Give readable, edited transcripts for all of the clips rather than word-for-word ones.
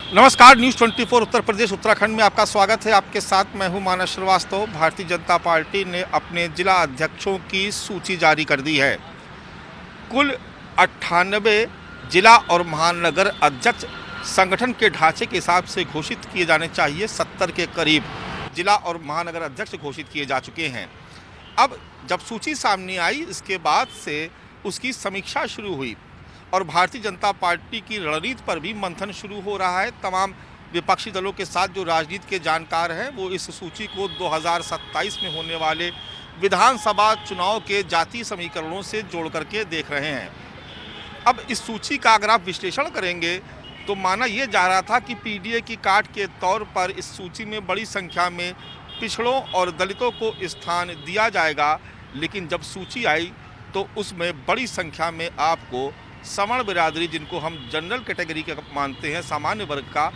नमस्कार, न्यूज़ 24 उत्तर प्रदेश उत्तराखंड में आपका स्वागत है। आपके साथ मैं हूं मानस श्रीवास्तव। भारतीय जनता पार्टी ने अपने जिला अध्यक्षों की सूची जारी कर दी है। कुल 98 जिला और महानगर अध्यक्ष संगठन के ढांचे के हिसाब से घोषित किए जाने चाहिए। 70 के करीब जिला और महानगर अध्यक्ष घोषित किए जा चुके हैं। अब जब सूची सामने आई, इसके बाद से उसकी समीक्षा शुरू हुई और भारतीय जनता पार्टी की रणनीति पर भी मंथन शुरू हो रहा है। तमाम विपक्षी दलों के साथ जो राजनीति के जानकार हैं वो इस सूची को 2027 में होने वाले विधानसभा चुनाव के जातीय समीकरणों से जोड़ करके देख रहे हैं। अब इस सूची का अगर आप विश्लेषण करेंगे तो माना यह जा रहा था कि पीडीए की काट के तौर पर इस सूची में बड़ी संख्या में पिछड़ों और दलितों को स्थान दिया जाएगा, लेकिन जब सूची आई तो उसमें बड़ी संख्या में आपको सवर्ण बिरादरी, जिनको हम जनरल कैटेगरी का मानते हैं, सामान्य वर्ग का,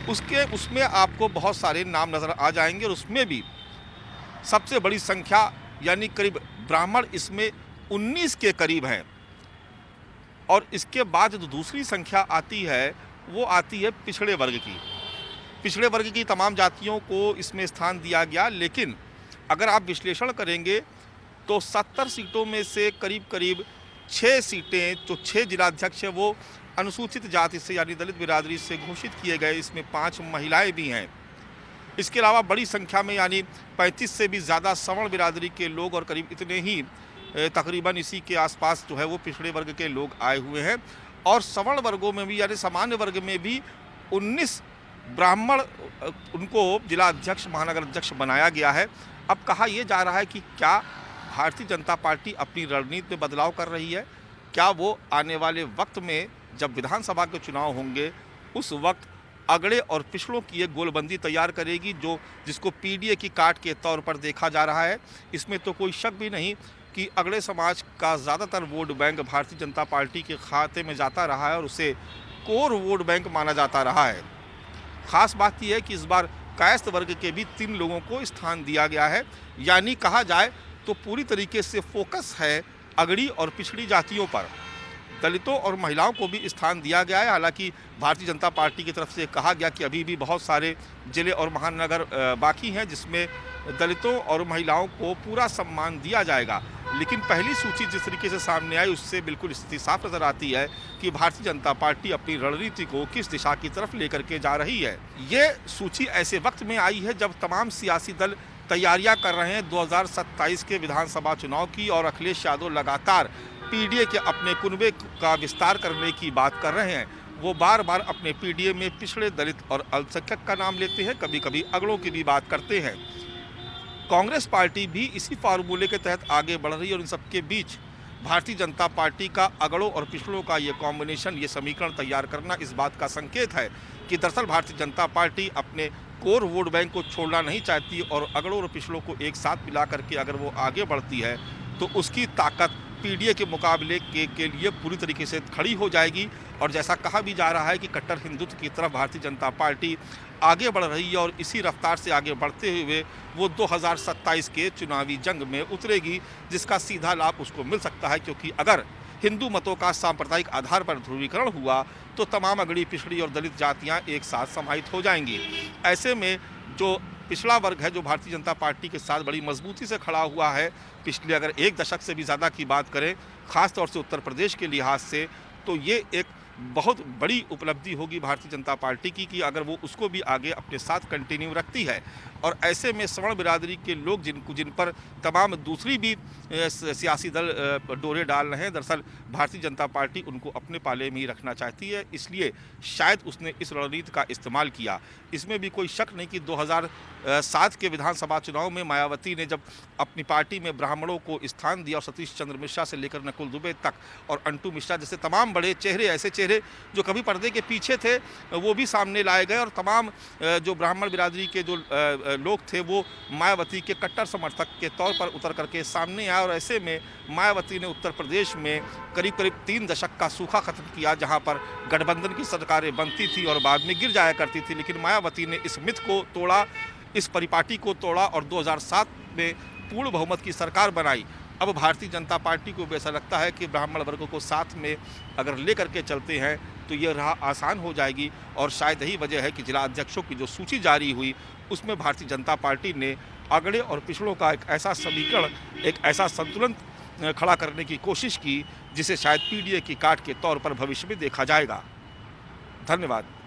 उसमें आपको बहुत सारे नाम नज़र आ जाएंगे। और उसमें भी सबसे बड़ी संख्या यानी करीब ब्राह्मण इसमें 19 के करीब हैं। और इसके बाद जो दूसरी संख्या आती है वो आती है पिछड़े वर्ग की। पिछड़े वर्ग की तमाम जातियों को इसमें स्थान दिया गया, लेकिन अगर आप विश्लेषण करेंगे तो 70 सीटों में से करीब करीब 6 सीटें, जो 6 जिलाध्यक्ष हैं वो अनुसूचित जाति से यानी दलित बिरादरी से घोषित किए गए। इसमें 5 महिलाएं भी हैं। इसके अलावा बड़ी संख्या में यानी 35 से भी ज़्यादा सवर्ण बिरादरी के लोग और करीब इतने ही तकरीबन इसी के आसपास जो है वो पिछड़े वर्ग के लोग आए हुए हैं। और सवर्ण वर्गों में भी यानी सामान्य वर्ग में भी 19 ब्राह्मण, उनको जिला अध्यक्ष, महानगर अध्यक्ष बनाया गया है। अब कहा यह जा रहा है कि क्या भारतीय जनता पार्टी अपनी रणनीति में बदलाव कर रही है? क्या वो आने वाले वक्त में जब विधानसभा के चुनाव होंगे उस वक्त अगड़े और पिछड़ों की एक गोलबंदी तैयार करेगी, जिसको पीडीए की काट के तौर पर देखा जा रहा है? इसमें तो कोई शक भी नहीं कि अगड़े समाज का ज़्यादातर vote bank Bharatiya Janata party के खाते में जाता रहा है और उसे कोर वोट बैंक माना जाता रहा है। ख़ास बात यह है कि इस बार कायस्थ वर्ग के भी 3 लोगों को स्थान दिया गया है। यानी कहा जाए तो पूरी तरीके से फोकस है अगड़ी और पिछड़ी जातियों पर। दलितों और महिलाओं को भी स्थान दिया गया है। हालांकि भारतीय जनता पार्टी की तरफ से कहा गया कि अभी भी बहुत सारे जिले और महानगर बाकी हैं जिसमें दलितों और महिलाओं को पूरा सम्मान दिया जाएगा। लेकिन पहली सूची जिस तरीके से सामने आई उससे बिल्कुल स्थिति साफ नज़र आती है कि भारतीय जनता पार्टी अपनी रणनीति को किस दिशा की तरफ लेकर के जा रही है। ये सूची ऐसे वक्त में आई है जब तमाम सियासी दल तैयारियां कर रहे हैं 2027 के विधानसभा चुनाव की, और अखिलेश यादव लगातार पीडीए के अपने कुनबे का विस्तार करने की बात कर रहे हैं। वो बार बार अपने पीडीए में पिछड़े, दलित और अल्पसंख्यक का नाम लेते हैं, कभी कभी अगड़ों की भी बात करते हैं। कांग्रेस पार्टी भी इसी फार्मूले के तहत आगे बढ़ रही है और इन सबके बीच भारतीय जनता पार्टी का अगड़ों और पिछड़ों का ये कॉम्बिनेशन, ये समीकरण तैयार करना इस बात का संकेत है कि दरअसल भारतीय जनता पार्टी अपने कोर वोट बैंक को छोड़ना नहीं चाहती और अगड़ों और पिछड़ों को एक साथ मिला करके अगर वो आगे बढ़ती है तो उसकी ताकत पीडीए के मुकाबले के लिए पूरी तरीके से खड़ी हो जाएगी। और जैसा कहा भी जा रहा है कि कट्टर हिंदुत्व की तरफ भारतीय जनता पार्टी आगे बढ़ रही है और इसी रफ्तार से आगे बढ़ते हुए वो 2027 के चुनावी जंग में उतरेगी, जिसका सीधा लाभ उसको मिल सकता है। क्योंकि अगर हिंदू मतों का सांप्रदायिक आधार पर ध्रुवीकरण हुआ तो तमाम अगड़ी, पिछड़ी और दलित जातियां एक साथ समाहित हो जाएंगी। ऐसे में जो पिछड़ा वर्ग है, जो भारतीय जनता पार्टी के साथ बड़ी मजबूती से खड़ा हुआ है पिछले अगर 1 दशक से भी ज़्यादा की बात करें, ख़ासतौर से उत्तर प्रदेश के लिहाज से, तो ये एक बहुत बड़ी उपलब्धि होगी भारतीय जनता पार्टी की कि अगर वो उसको भी आगे अपने साथ कंटिन्यू रखती है। और ऐसे में सवर्ण बिरादरी के लोग जिन पर तमाम दूसरी भी सियासी दल डोरे डाल रहे हैं, दरअसल भारतीय जनता पार्टी उनको अपने पाले में ही रखना चाहती है। इसलिए शायद उसने इस रणनीति का इस्तेमाल किया। इसमें भी कोई शक नहीं कि 2007 के विधानसभा चुनाव में मायावती ने जब अपनी पार्टी में ब्राह्मणों को स्थान दिया और सतीश चंद्र मिश्रा से लेकर नकुल दुबे तक और अंटू मिश्रा जैसे तमाम बड़े चेहरे, ऐसे चेहरे जो कभी पर्दे के पीछे थे, वो भी सामने लाए गए और तमाम जो ब्राह्मण बिरादरी के जो लोग थे वो मायावती के कट्टर समर्थक के तौर पर उतर करके सामने आए। और ऐसे में मायावती ने उत्तर प्रदेश में करीब करीब 3 दशक का सूखा खत्म किया, जहां पर गठबंधन की सरकारें बनती थी और बाद में गिर जाया करती थी। लेकिन मायावती ने इस मिथ को तोड़ा, इस परिपाटी को तोड़ा और 2007 में पूर्ण बहुमत की सरकार बनाई। अब भारतीय जनता पार्टी को भी ऐसा लगता है कि ब्राह्मण वर्गों को साथ में अगर लेकर के चलते हैं तो ये राह आसान हो जाएगी और शायद यही वजह है कि जिला अध्यक्षों की जो सूची जारी हुई उसमें भारतीय जनता पार्टी ने अगड़े और पिछड़ों का एक ऐसा समीकरण, एक ऐसा संतुलन खड़ा करने की कोशिश की जिसे शायद पीडीए की काट के तौर पर भविष्य में देखा जाएगा। धन्यवाद।